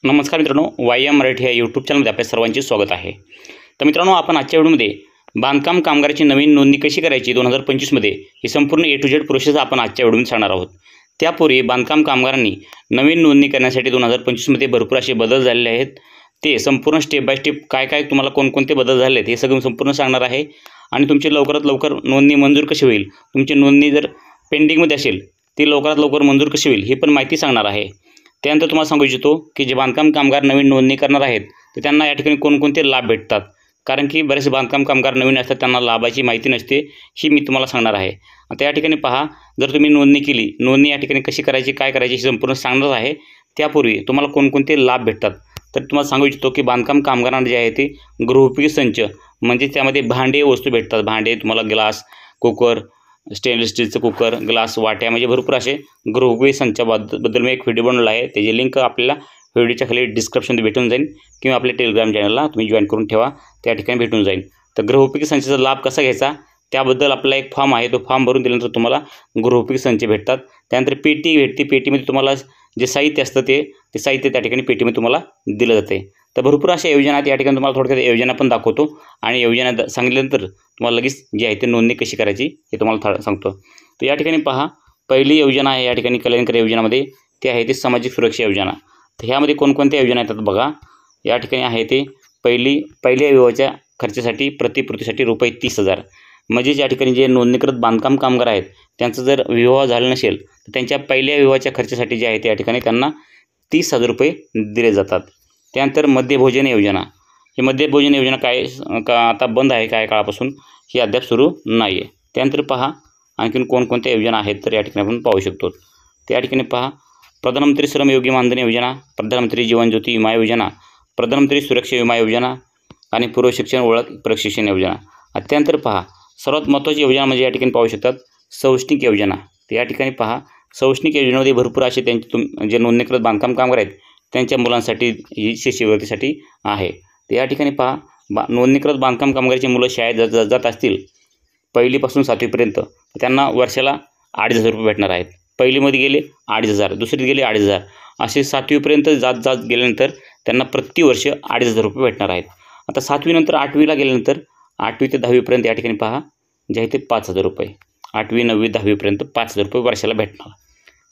नमस्कार मित्रांनो, वायएम मराठी या यूट्यूब चॅनलमध्ये आपल्या सर्वांचे स्वागत आहे। तर मित्रांनो, आपण आजच्या व्हिडिओमध्ये बांधकाम कामगाराची नवीन नोंदणी कशी करायची 2025 मध्ये ही संपूर्ण ए टू झेड प्रोसेस आपण आजच्या व्हिडिओमध्ये सांगणार आहोत। त्यापूर्वी बांधकाम कामगारांनी नवीन नोंदणी करण्यासाठी 2025 मध्ये भरपूर असे बदल झालेले आहेत। ते संपूर्ण स्टेप बाय स्टेप काय तुम्हाला कोणकोणते बदल झाले आहेत हे सगळं संपूर्ण सांगणार आहे। आणि तुमची लवकरात लवकर नोंदणी मंजूर कशी होईल, तुमची नोंदणी जर पेंडिंगमध्ये असेल ती लवकरात लवकर मंजूर कशी होईल ही पण माहिती सांगणार आहे। त्यानंतर तुम्हाला सांगू इच्छितो की जे बांधकाम कामगार नवीन नोंदणी करणार आहेत तर त्यांना या ठिकाणी कोणकोणते लाभ भेटतात, कारण की बरेच बांधकाम कामगार नवीन असतात त्यांना लाभाची माहिती नसते, ही मी तुम्हाला सांगणार आहे। आता या ठिकाणी पहा, जर तुम्ही नोंदणी केली, नोंदणी या ठिकाणी कशी करायची, काय करायची हे संपूर्ण सांगणार आहे। त्यापूर्वी तुम्हाला कोणकोणते लाभ भेटतात तर तुम्हाला सांगू इच्छितो की बांधकाम कामगारांना जे आहे ते गृहोपयोगी संच म्हणजे त्यामध्ये भांडे वस्तू भेटतात। भांडे तुम्हाला ग्लास, कुकर, स्टेनलेस स्टीलचं कुकर, ग्लास, वाट्या म्हणजे भरपूर असे गृहोपयोगी संचाबद्दल मी एक व्हिडिओ बनवला आहे। त्याची लिंक आपल्याला व्हिडिओच्या खाली डिस्क्रिप्शनमध्ये भेटून जाईल किंवा आपल्या टेलिग्राम चॅनलला तुम्ही जॉईन करून ठेवा, त्या ठिकाणी भेटून जाईल। तर गृहोपयोगी संचाचा लाभ कसा घ्यायचा त्याबद्दल आपला एक फॉर्म आहे, तो फॉर्म भरून दिल्यानंतर तुम्हाला गृहोपयोगी संच भेटतात। त्यानंतर पेटी भेटते, पेटीमध्ये तुम्हाला जे साहित्य असतं ते साहित्य त्या ठिकाणी पेटीमध्ये तुम्हाला दिलं जाते। तर भरपूर अशा योजना आहेत, या ठिकाणी तुम्हाला थोडक्यात योजना पण दाखवतो आणि योजना सांगितल्यानंतर तुम्हाला लगेच जी आहे ते नोंदणी कशी करायची हे तुम्हाला सांगतो। तर या ठिकाणी पहा, पहिली योजना आहे या ठिकाणी कल्याणकारी योजनामध्ये, ती आहे ती सामाजिक सुरक्षा योजना। तर ह्यामध्ये कोणकोणत्या योजना येतात बघा, या ठिकाणी आहे ते पहिल्या विवाहाच्या खर्चासाठी प्रतिपूर्तीसाठी ₹30,000, म्हणजे या ठिकाणी जे नोंदणीकृत बांधकाम कामगार आहेत त्यांचं जर विवाह झाला नसेल तर त्यांच्या पहिल्या विवाहाच्या खर्चासाठी जे आहे ते या ठिकाणी त्यांना ₹30,000 दिले जातात। त्यानंतर मध्यभोजन योजना, ही मध्यभोजन योजना आता बंद आहे काही काळापासून, ही अद्याप सुरू नाही आहे। त्यानंतर पहा आणखीन कोणकोणत्या योजना आहेत तर या ठिकाणी आपण पाहू शकतो। त्या ठिकाणी पहा, प्रधानमंत्री श्रमयोगी मानधन योजना, प्रधानमंत्री जीवन ज्योती विमा योजना, प्रधानमंत्री सुरक्षा विमा योजना आणि पूर्व शिक्षण ओळख प्रशिक्षण योजना। त्यानंतर पहा, सर्वात महत्त्वाची योजना म्हणजे या ठिकाणी पाहू शकतात शैक्षणिक योजना। तर या ठिकाणी पहा, शैक्षणिक योजनेमध्ये भरपूर असे त्यांचे जे नोंदणीकृत बांधकाम कामगार आहेत त्यांच्या मुलांसाठी ही शिष्यवृत्तीसाठी आहे। तर या ठिकाणी पहा, नोंदणीकृत बांधकाम कामगाराची मुलं शाळेत जात असतील पहिलीपासून 7वीपर्यंत, त्यांना वर्षाला ₹2,500 भेटणार आहेत। पहिलीमध्ये गेले 2,500, दुसरीत गेले 2,500, असे 7वीपर्यंत जात गेल्यानंतर त्यांना प्रतिवर्ष ₹2,500 भेटणार आहेत। आता 7वीनंतर 8वीला गेल्यानंतर 8वी ते 10वीपर्यंत या ठिकाणी पहा जे आहे ते ₹5,000, 8वी 9वी 10वीपर्यंत ₹5,000 वर्षाला भेटणार।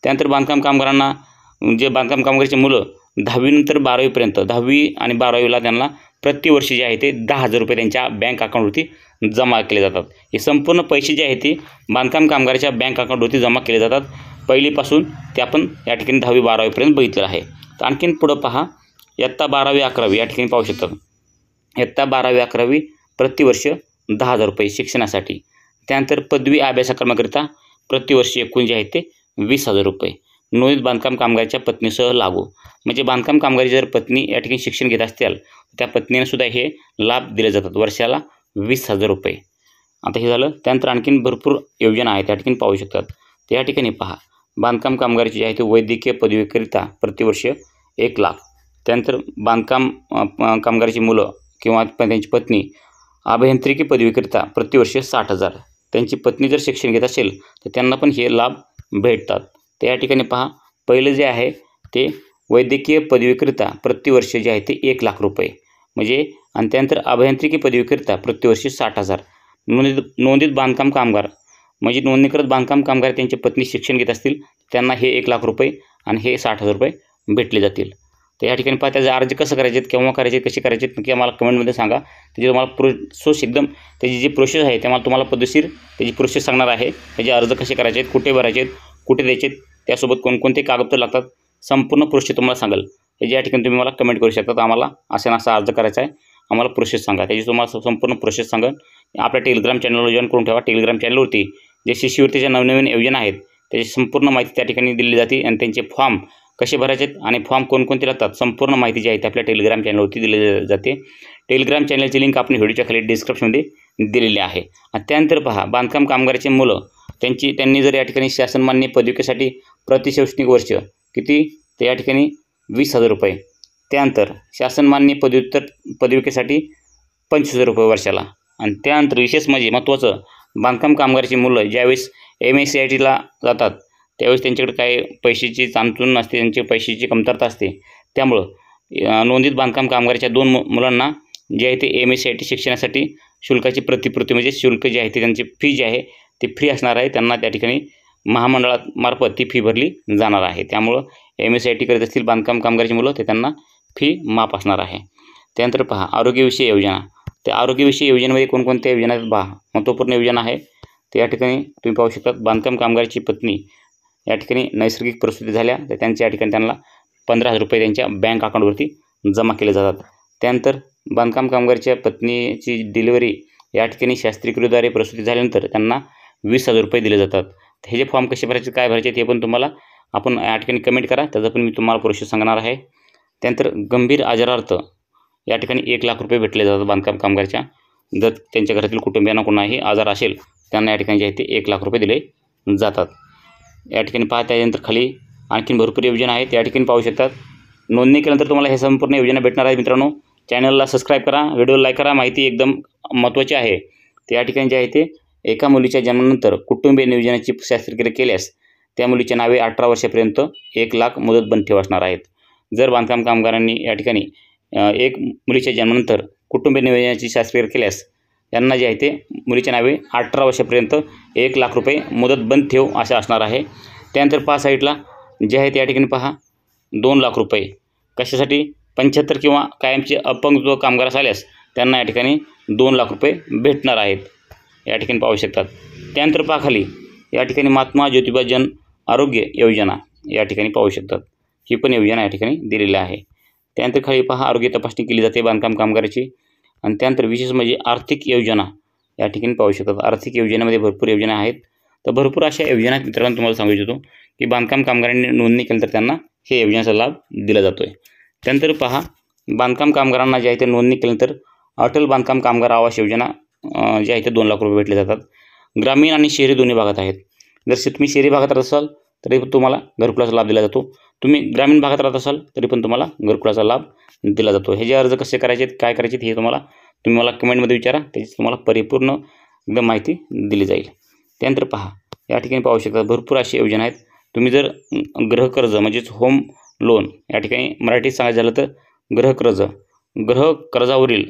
त्यानंतर बांधकाम कामगारांना जे बांधकाम कामगाराची मुलं 10वीनंतर 12वीपर्यंत, 10वी आणि 12वीला त्यांना प्रतिवर्षी जे आहे ते ₹10,000 त्यांच्या बँक अकाउंटवरती जमा केले जातात। हे संपूर्ण पैसे जे आहेत ते बांधकाम कामगाराच्या बँक अकाउंटवरती जमा केले जातात पहिलीपासून, ते आपण या ठिकाणी 10वी 12वीपर्यंत बघितलं आहे। तर आणखीन पुढं पहा, इयत्ता 12वी 11वी या ठिकाणी पाहू शकतात, इयत्ता 12वी 11वी प्रतिवर्ष ₹10,000 शिक्षणासाठी। त्यानंतर पदवी अभ्यासक्रमाकरिता प्रतिवर्षी एकूण जे आहे ते ₹20,000 नोंदणीत बांधकाम कामगाराच्या पत्नीसह लागू, म्हणजे बांधकाम कामगारी जर पत्नी या ठिकाणी शिक्षण घेत असतील त्या पत्नीने सुद्धा हे लाभ दिले जातात, वर्षाला ₹20,000। आता हे झालं। त्यानंतर आणखीन भरपूर योजना आहेत त्या ठिकाणी पाहू शकतात। तर या ठिकाणी पहा, बांधकाम कामगाराची जे आहे ते वैद्यकीय पदवीकरिता प्रतिवर्ष 1,00,000। त्यानंतर बांधकाम कामगाराची मुलं किंवा त्यांची पत्नी अभियांत्रिकी पदवीकरिता प्रतिवर्ष 60,000, त्यांची पत्नी जर शिक्षण घेत असेल तर त्यांना पण हे लाभ भेटतात। तर या ठिकाणी पहा, पहिलं जे आहे ते वैद्यकीय पदवीकरिता प्रतिवर्ष जे आहे ते ₹1,00,000 म्हणजे, आणि त्यानंतर अभियांत्रिकी पदवीकरिता प्रतिवर्षी 60,000। नोंदीत बांधकाम कामगार म्हणजे नोंदणीकृत बांधकाम कामगार त्यांची पत्नी शिक्षण घेत असतील त्यांना हे ₹1,00,000 आणि हे ₹60,000 भेटले जातील। तर या ठिकाणी पहा, त्याचे अर्ज कसं करायचे, केव्हा करायचे, कसे करायचे नक्की आम्हाला कमेंटमध्ये सांगा। त्याची तुम्हाला प्रोसेस एकदम त्याची जी प्रोसेस आहे त्यामुळे तुम्हाला पद्धतशीर त्याची प्रोसेस सांगणार आहे। त्याचे अर्ज कसे करायचे आहेत, कुठे भरायचे आहेत, कुठे द्यायचे आहेत, त्यासोबत कोणकोणते कागदपत्र लागतात, संपूर्ण प्रोसेस तुम्हाला सांगाल। हे या ठिकाणी तुम्ही मला कमेंट करू शकता, आम्हाला असा अर्ज करायचा आहे, आम्हाला प्रोसेस सांगा, त्याची तुम्हाला संपूर्ण प्रोसेस सांगा। आपल्या टेलिग्राम चॅनलवर जॉईन करून ठेवा। टेलिग्राम चॅनलवरती जे शिष्यवृत्तीच्या नवनवीन योजना आहेत त्याची संपूर्ण माहिती त्या ठिकाणी दिली जाते आणि त्यांचे फॉर्म कसे भरायचे आहेत आणि फॉर्म कोणकोणते लागतात संपूर्ण माहिती जी आहे ती आपल्या टेलिग्राम चॅनलवरती दिली जाते। टेलिग्राम चॅनलची लिंक आपण व्हिडिओच्या खाली डिस्क्रिप्शनमध्ये दिलेली आहे। त्यानंतर पहा, बांधकाम कामगाराची मुलं त्यांनी जर या ठिकाणी शासनमान्य पदविकेसाठी प्रति शैक्षणिक वर्ष किती, तर या ठिकाणी ₹20,000। त्यानंतर शासनमान्य पदव्युत्तर पदविकेसाठी ₹25,000 वर्षाला। आणि त्यानंतर विशेष म्हणजे महत्त्वाचं, बांधकाम कामगाराची मुलं ज्यावेळेस MSCITला जातात त्यावेळेस त्यांच्याकडे काय पैशाची चांचून नसते, त्यांची पैशाची कमतरता असते, त्यामुळं नोंदीत बांधकाम कामगाराच्या 2 मुलांना जे आहे ते MSCIT शिक्षणासाठी शुल्काची प्रतिपूर्ती म्हणजे शुल्क जे आहे ते त्यांची फी जी आहे ती फ्री असणार आहे. त्यांना त्या ठिकाणी महामंडळामार्फत ती फी भरली जाणार आहे. त्यामुळं MSCIT करीत असतील बांधकाम कामगाराची मुलं ते त्यांना फी माफ असणार आहे. त्यानंतर पहा आरोग्यविषयी योजना. त्या आरोग्यविषयी योजनेमध्ये कोणकोणत्या योजना आहेत पहा. महत्त्वपूर्ण योजना आहे ते या ठिकाणी तुम्ही पाहू शकता. बांधकाम कामगाराची पत्नी या ठिकाणी नैसर्गिक प्रसूती झाल्या तर त्यांच्या या ठिकाणी त्यांना 15,000 रुपये त्यांच्या बँक अकाउंटवरती जमा केले जातात. त्यानंतर बांधकाम कामगाराच्या पत्नीची डिलिव्हरी या ठिकाणी शस्त्रक्रियेद्वारे प्रसूती झाल्यानंतर त्यांना 20,000 रुपये दिले जातात. हे जे फॉर्म कसे भरायचे काय भरायचे ते पण तुम्हाला आपण या ठिकाणी कमेंट करा, त्याचं पण मी तुम्हाला प्रोसेस सांगणार आहे. त्यानंतर गंभीर आजारार्थ या ठिकाणी 1,00,000 रुपये भेटले जातात बांधकाम कामगारच्या. जर त्यांच्या घरातील कुटुंबियांना कोणाही आजार असेल त्यांना या ठिकाणी जे आहे ते 1,00,000 रुपये दिले जातात. या ठिकाणी पहा त्यानंतर खाली आणखीन भरपूर योजना आहेत या ठिकाणी पाहू शकतात. नोंदणी केल्यानंतर तुम्हाला हे संपूर्ण योजना भेटणार आहे. मित्रांनो चॅनलला सबस्क्राईब करा, व्हिडिओला लाईक करा. माहिती एकदम महत्त्वाची आहे. ते या ठिकाणी जे आहे ते एका मुलीच्या जन्मानंतर कुटुंबीय नियोजनाची शस्त्रक्रिया केल्यास त्या मुलीच्या नावे 18 वर्षापर्यंत 1,00,000 मुदत बंद ठेव असणार आहेत. जर बांधकाम कामगारांनी या ठिकाणी एक मुलीच्या जन्मानंतर कुटुंबीय नियोजनाची शस्त्रक्रिया केल्यास यांना जे आहे ते मुलीच्या नावे 18 वर्षापर्यंत 1,00,000 रुपये मुदत बंद ठेव अशा असणार आहे. त्यानंतर पहा साईडला जे आहे त्या ठिकाणी पहा 2,00,000 रुपये कशासाठी 75 किंवा कायमचे अपंग जो कामगार झाल्यास त्यांना या ठिकाणी 2,00,000 रुपये भेटणार आहेत. या ठिकाणी पाहू शकतात. त्यानंतर पहा खाली या ठिकाणी महात्मा ज्योतिबा जन आरोग्य योजना या ठिकाणी पाहू शकतात. ही पण योजना या ठिकाणी दिलेली आहे. त्यानंतर खाली पहा आरोग्य तपासणी केली जाते बांधकाम कामगाराची. आणि त्यानंतर विशेष म्हणजे आर्थिक योजना या ठिकाणी पाहू शकतात. आर्थिक योजनेमध्ये भरपूर योजना आहेत. तर भरपूर अशा योजना मित्रांनो तुम्हाला सांगू इच्छितो की बांधकाम कामगारांनी नोंदणी केली तर त्यांना हे योजनेचा लाभ दिला जातो आहे. त्यानंतर पहा बांधकाम कामगारांना जे आहे ते नोंदणी केल्यानंतर अटल बांधकाम कामगार आवास योजना जे आहे ते 2,00,000 रुपये भेटले जातात. ग्रामीण आणि शहरी दोन्ही भागात आहेत. जर तुम्ही शहरी भागात राहत असाल तरी तुम्हाला घरकुलाचा लाभ दिला जातो. तुम्ही ग्रामीण भागात राहत असाल तरी पण तुम्हाला घरकुलाचा लाभ दिला जातो. हे जे अर्ज कसे करायचे काय करायचे हे तुम्ही मला कमेंटमध्ये विचारा, त्याची तुम्हाला परिपूर्ण एकदम माहिती दिली जाईल. त्यानंतर पहा या ठिकाणी पाहू शकता भरपूर अशी योजना आहेत. तुम्ही जर गृहकर्ज म्हणजेच होम लोन या ठिकाणी मराठीत सांगायचं झालं तर गृहकर्जावरील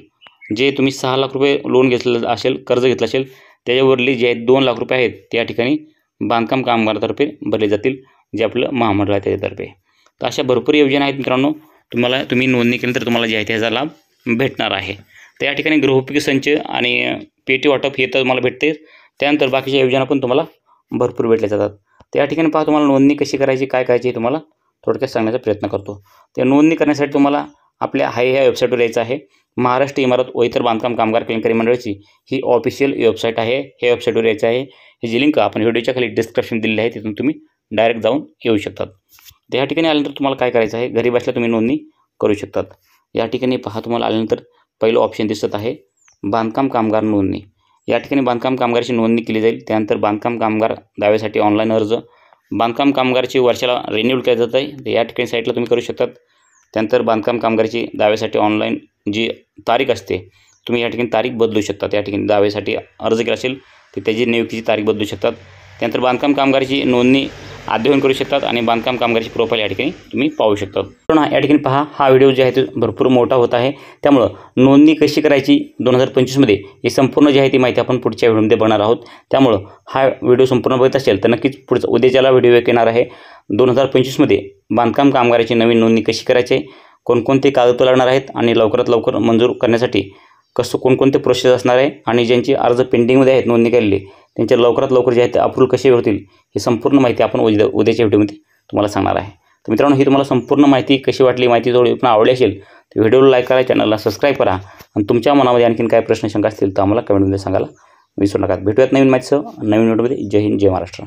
जे तुम्ही 6,00,000 रुपये लोन घेतलेलं असेल कर्ज घेतलं असेल त्याच्यावरली जे आहेत 2,00,000 रुपये आहेत ते या ठिकाणी बांधकाम कामगारातर्फे भरले जातील जे आपलं महामंडळ आहे त्याच्यातर्फे. तर अशा भरपूर योजना आहेत मित्रांनो. तुम्ही नोंदणी केल्यानंतर तुम्हाला जे आहे त्याचा लाभ भेटणार आहे. तर या ठिकाणी गृहोपयोगी संच आणि पेटी वाटप हे तर मला भेटते. त्यानंतर बाकीच्या योजना पण तुम्हाला भरपूर भेटल्या जातात. तर या ठिकाणी पहा तुम्हाला नोंदणी कशी करायची काय करायची हे तुम्हाला थोडक्यात सांगण्याचा प्रयत्न करतो. त्या नोंदणी करण्यासाठी तुम्हाला आपल्या ह्या वेबसाईटवर यायचं आहे. महाराष्ट्र इमारत व इतर बांधकाम कामगार कल्याणकारी मंडळाची ही ऑफिशियल वेबसाईट आहे. हे वेबसाईटवर यायचं आहे. ही जी लिंक आपण व्हिडिओच्या खाली डिस्क्रिप्शन दिलेली आहे तिथून तुम्ही डायरेक्ट जाऊन येऊ शकतात. तर या ठिकाणी आल्यानंतर तुम्हाला काय करायचं आहे घरी बसल्या तुम्ही नोंदणी करू शकतात. या ठिकाणी पहा तुम्हाला आल्यानंतर पहिलं ऑप्शन दिसत आहे बांधकाम कामगार नोंदणी. या ठिकाणी बांधकाम कामगाराची नोंदणी केली जाईल. त्यानंतर बांधकाम कामगार दाव्यासाठी ऑनलाईन अर्ज बांधकाम कामगाराची वर्षाला रिन्यूल केलं जात आहे. तर या ठिकाणी साईटला तुम्ही करू शकतात. त्यानंतर बांधकाम कामगाराची दाव्यासाठी ऑनलाईन जी तारीख असते तुम्ही या ठिकाणी तारीख बदलू शकतात. या ठिकाणी दाव्यासाठी अर्ज केला असेल तर त्याची नियुक्तीची तारीख बदलू शकतात. त्यानंतर बांधकाम कामगाराची नोंदणी अध्ययन करू शकतात आणि बांधकाम कामगाराची प्रोफाईल या ठिकाणी तुम्ही पाहू शकता. या ठिकाणी पहा हा व्हिडिओ जे आहे तो भरपूर मोठा होत आहे. त्यामुळं नोंदणी कशी करायची 2025मध्ये ही संपूर्ण जी आहे ती माहिती आपण पुढच्या व्हिडिओमध्ये बघणार आहोत. त्यामुळं हा व्हिडिओ संपूर्ण बघत असेल तर नक्कीच पुढचा उद्याच्याला व्हिडिओ येणार आहे. 2025मध्ये बांधकाम कामगाराची नवीन नोंदणी कशी करायची कोणकोणते कागदपत्र लागणार आहेत आणि लवकरात लवकर मंजूर करण्यासाठी कोणकोणते प्रोसेस असणार आहे आणि ज्यांची अर्ज पेंडिंगमध्ये आहेत नोंदणी केलेली त्यांच्या लवकरात लवकर जे आहे ते अप्रूव्ह कसे होतील ही संपूर्ण माहिती आपण उद्याच्या व्हिडिओमध्ये तुम्हाला सांगणार आहे. तर मित्रांनो ही तुम्हाला संपूर्ण माहिती कशी वाटली माहिती थोडी पण आवडली असेल तर व्हिडिओला लाईक करा, चॅनलला सबस्क्राईब करा आणि तुमच्या मनामध्ये आणखीन काय प्रश्न शंका असतील तर आम्हाला कमेंटमध्ये सांगायला विसरू नका. भेटूयात नवीन माहितीसह नवीन व्हिडिओमध्ये. जय हिंद जय महाराष्ट्र.